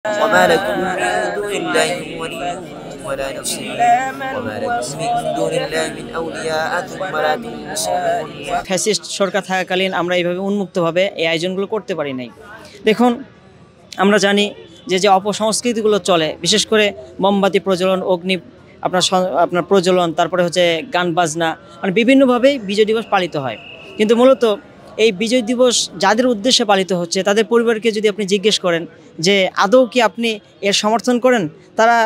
وما لكم من دون الله من ولي ولا نصير وما لكم من دون الله من أولياء ثم لا تنصرون fascist সরকার থাকাকালীন আমরা এইভাবে উন্মুক্তভাবে এই আয়োজনগুলো করতে পারি নাই। দেখুন, আমরা জানি যে অপসংস্কৃতিগুলো চলে, বিশেষ করে মোমবাতি প্রজ্বলন, অগ্নি আপনার প্রজ্বলন, তারপরে হচ্ছে গান বাজনা, মানে বিভিন্নভাবেই বিজয় দিবস পালিত হয়। কিন্তু মূলত এই বিজয় দিবস যাদের উদ্দেশ্যে পালিত হচ্ছে তাদের পরিবারকে যদি আপনি জিজ্ঞেস করেন যে আদৌ কি আপনি এর সমর্থন করেন, তারা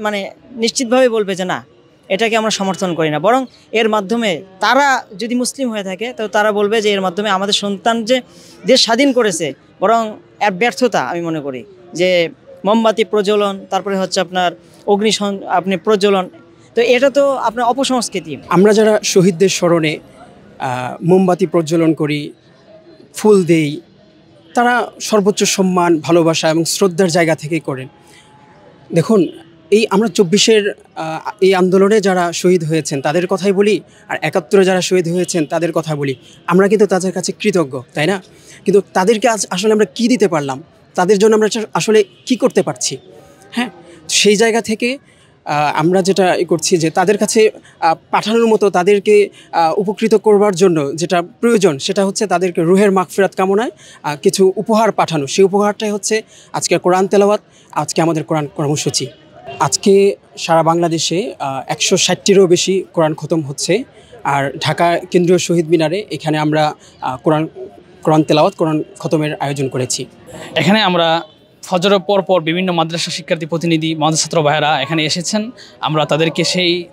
মানে নিশ্চিতভাবে বলবে যে না, এটাকে আমরা সমর্থন করি না। বরং এর মাধ্যমে তারা যদি মুসলিম হয়ে থাকে তো তারা বলবে যে এর মাধ্যমে আমাদের সন্তান যে দেশ স্বাধীন করেছে, বরং এর ব্যর্থতা আমি মনে করি। যে মোমবাতি প্রজ্বলন, তারপরে হচ্ছে আপনার আপনি প্রজ্বলন, তো এটা তো আপনার অপসংস্কৃতি। আমরা যারা শহীদদের স্মরণে মোমবাতি প্রজ্বলন করি, ফুল দেই, তারা সর্বোচ্চ সম্মান, ভালোবাসা এবং শ্রদ্ধার জায়গা থেকেই করেন। দেখুন, আমরা ২৪-এর এই আন্দোলনে যারা শহীদ হয়েছেন তাদের কথাই বলি, আর ৭১-এ যারা শহীদ হয়েছেন তাদের কথা বলি। আমরা কিন্তু তাদের কাছে কৃতজ্ঞ, তাই না? কিন্তু তাদেরকে আসলে আমরা কি দিতে পারলাম, তাদের জন্য আমরা আসলে কি করতে পারছি? হ্যাঁ, সেই জায়গা থেকে আমরা যেটা করছি যে তাদের কাছে পাঠানোর মতো, তাদেরকে উপকৃত করবার জন্য যেটা প্রয়োজন সেটা হচ্ছে তাদেরকে রুহের মাগফিরাত কামনায় কিছু উপহার পাঠানো। সেই উপহারটাই হচ্ছে আজকে কোরআন তেলাওয়াত, আজকে আমাদের কোরআন কর্মসূচি। আজকে সারা বাংলাদেশে ১৬০টিরও বেশি কোরআন খতম হচ্ছে। আর ঢাকা কেন্দ্রীয় শহীদ মিনারে এখানে আমরা কোরআন তেলাওয়াত, কোরআন খতমের আয়োজন করেছি। এখানে আমরা ফজরের পর বিভিন্ন মাদ্রাসা শিক্ষার্থী প্রতিনিধি, মাদ্রাসা ছাত্র ভাইয়েরা এখানে এসেছেন। আমরা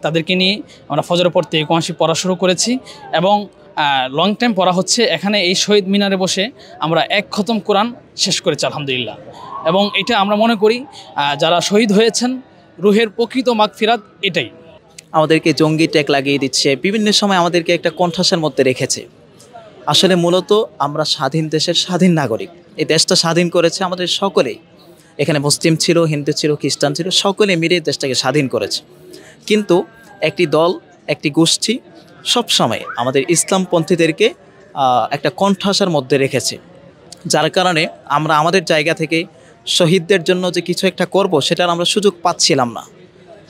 তাদেরকে নিয়ে আমরা ফজরের পর থেকে কোরআন পড়া শুরু করেছি এবং লং টাইম পড়া হচ্ছে। এখানে এই শহীদ মিনারে বসে আমরা এক খতম কোরআন শেষ করেছি আলহামদুলিল্লাহ। এবং এটা আমরা মনে করি যারা শহীদ হয়েছেন রুহের প্রকৃত মাগফিরাত এটাই। আমাদেরকে জঙ্গি ট্যাগ লাগিয়ে দিচ্ছে, বিভিন্ন সময় আমাদেরকে একটা কণ্ঠাসের মধ্যে রেখেছে। আসলে মূলত আমরা স্বাধীন দেশের স্বাধীন নাগরিক। এই দেশটা স্বাধীন করেছে আমাদের সকলেই। এখানে মুসলিম ছিল, হিন্দু ছিল, খ্রিস্টান ছিল, সকলে মিলে দেশটাকে স্বাধীন করেছে। কিন্তু একটি দল, একটি গোষ্ঠী সবসময় আমাদের ইসলামপন্থীদেরকে একটা কণ্ঠাসার মধ্যে রেখেছে, যার কারণে আমরা আমাদের জায়গা থেকে শহীদদের জন্য যে কিছু একটা করব সেটার আমরা সুযোগ পাচ্ছিলাম না।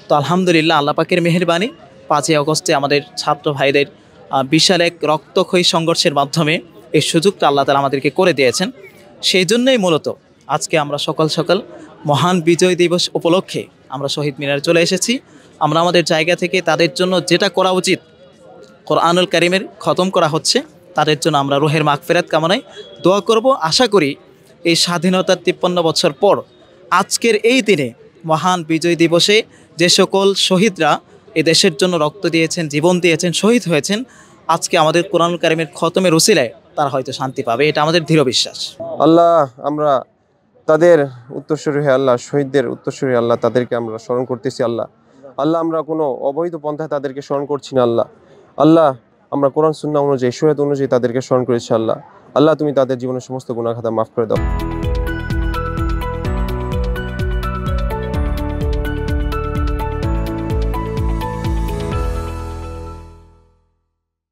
তো আলহামদুলিল্লাহ, আল্লাহ পাকের মেহেরবানি, ৫ই আগস্টে আমাদের ছাত্র ভাইদের বিশাল এক রক্তক্ষয়ী সংঘর্ষের মাধ্যমে এই সুযোগটা আল্লাহ তাআলা আমাদেরকে করে দিয়েছেন। সেই জন্যই মূলত আজকে আমরা সকাল সকাল মহান বিজয় দিবস উপলক্ষে আমরা শহীদ মিনারে চলে এসেছি। আমরা আমাদের জায়গা থেকে তাদের জন্য যেটা করা উচিত, কোরআনুল কারীমের খতম করা হচ্ছে, তাদের জন্য আমরা রুহের মাগফিরাত কামনায় দোয়া করব। আশা করি এই স্বাধীনতার ৫৩ বছর পর আজকের এই দিনে মহান বিজয় দিবসে যে সকল শহীদরা এই দেশের জন্য রক্ত দিয়েছেন, জীবন দিয়েছেন, শহীদ হয়েছেন, আজকে আমাদের কোরআনুল কারীমের খতমের উসিলায় তারা হয়তো শান্তি পাবে, এটা আমাদের দৃঢ় বিশ্বাস। আল্লাহ, আমরা তাদের উত্তরসূরি হয়ে আল্লাহ, শহীদদের উত্তরসূরি আল্লাহ, তাদেরকে আমরা স্মরণ করতেছি। আল্লাহ, আমরা কোনো অবৈধ পন্থায় তাদেরকে স্মরণ করছি না। আল্লাহ, আমরা কোরআন সুন্নাহ অনুযায়ী, শরীয়ত অনুযায়ী তাদেরকে স্মরণ করেছি। আল্লাহ, তুমি তাদের জীবনের সমস্ত গুনাহ খাতা মাফ করে দাও।